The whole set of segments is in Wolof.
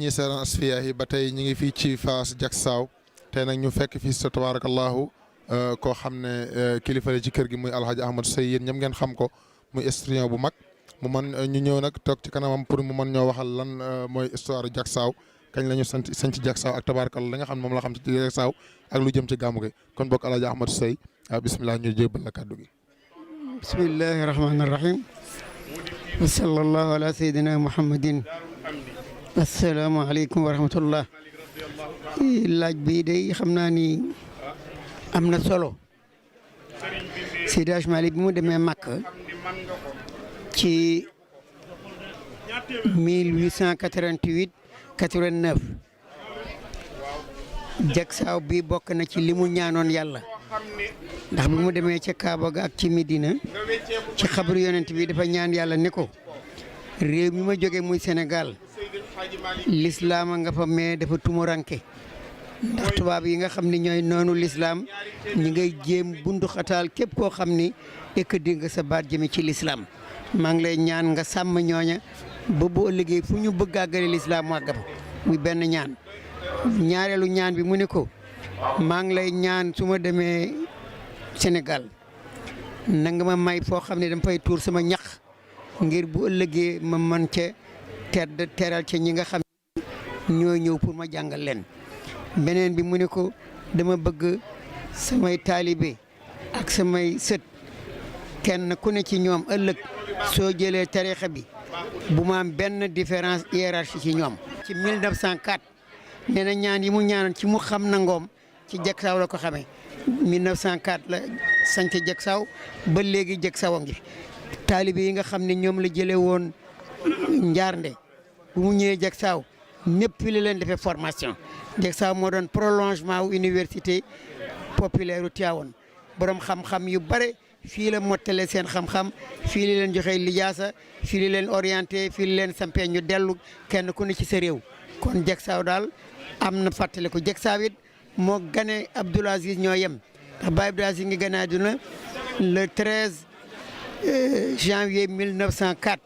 ñi seetaan Asfiyahi yi ba tey ñu ngi fii ci Fass Jaksaaw tey nag ñu fekk fii sa tabarakallahu koo xam ne kilifa la ci kër gi muy Alhaji Ahmadou Seye yéen ñëpp ngeen xam ko muy historien bu mag mu man ñu ñëw nag toog ci kanamam pour mu mën ñoo waxal lan mooy histoire Jaksaaw kañ la ñu sant ci Jaksaaw ak tabarakallah li nga xam ne moom la xam ci Jaksaaw ak lu jëm ci gàmmu gi kon bokk Alhaji Ahmadou Seye bisimilah ñu jébal la kàddu gi. bismillahi rahmaani rahim wa sallallahu ala sayyidina muhammadin asalaamaaleykum wa rahmatullah laaj bi day xam naa ni am na solo Seydi Hadji Malick bi mu demee Makka ci 1888 89 Jaksaaw bi bokk na ci li mu ñaanoon yàlla ndax bi mu demee ca Kaaba ga ak ci Medina ci xabru yonent bi dafa ñaan yàlla ne ko réew mi ma jóge muy Sénégal lislaam a nga fa mais dafa tumuranke ndax tubaab yi nga xam ne ñooy noonu lislaam ñi ngay jéem bundu xataal képp koo xam ni ekkadi nga sa baat jëme ci lislaam maa ngi lay ñaan nga sàmm ñooña ba bu ëllëgee fu ñu bëgg àggale lislaam wàggam muy benn ñaan ñaareelu ñaan bi mu ne ko maa ngi lay ñaan su ma demee Sénégal na nga ma may foo xam ne dama fay tuur sama ñax ngir bu ëllëgee ma man ca teral ca ñi nga xam ne ñoo ñëw pour ma jàngal leen beneen bi mu ne ko dama bëgg samay taalibe ak samay sët kenn ku ne ci ñoom ëllëg soo jëlee tarixa bi bu ma am benn différence hiérarchie ci ñoom. ci 1904 nee na ñaan yi mu ñaanoon ci mu xam nangoom ci Jaksaaw la ko xamee 1904 la sanc Jaksaaw ba léegi Jaksaaw a ngi fi taalibe yi nga xam ne ñoom la jëlee woon Njaarnde bu mu ñëwee Jaksaaw ñëpp fi la leen defee formation Jaksaaw moo doon prolongement wu université populaire u Tivaouane borom xam-xam yu bare fii la mottale seen xam-xam fii la leen joxe lijaasa fii la leen orienté fii la leen sampee ñu dellu kenn ku ne ci sa réew kon Jaksaaw daal am na fàttali ko Jaksaaw it moo gane Abdoul Aziz ñoo yem ndax Baye Abdoul Aziz ngi gane àdduna le 13 janvier 1904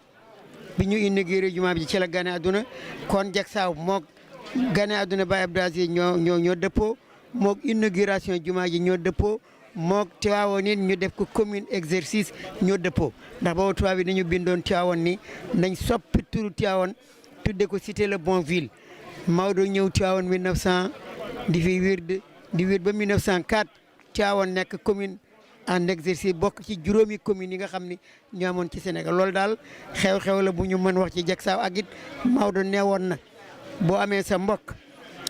bi ñu inauguré jumaa bi ci la gane àdduna kon Jaksaaw moo gane àdduna Baye Abdoul Aziz ñoo dëppoo moo inauguration jumaa ji ñoo dëppoo moo Tiwaawoon it ñu def ko commune exercice ñoo dëppoo ndax boobu tubaab bi dañu bindoon Tiwaawoon ni nañ soppi turu Tiwaawoon tudde ko cité le Bonville Maodo ñëw Tiwaawoon 1900 di fi wird ba 1904 Tiwaawoon nekk commune en exercice bokk ci juróomi communes yi nga xam ni ñoo amoon ci Sénégal loolu daal xew-xew la bu ñu mën wax ci Jaksaaw ak it Maodo neewoon na boo amee sa mbokk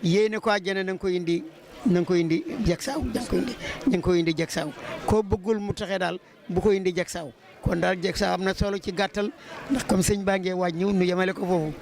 yéene ko àjjana na nga ko indi Jaksaaw na nga ko indi Jaksaaw koo bëggul mu taxe daal bu ko indi Jaksaaw kon daal Jaksaaw am na solo ci gàttal ndax comme sëñ baa ngee waaj ñëw nu yemale ko foofu.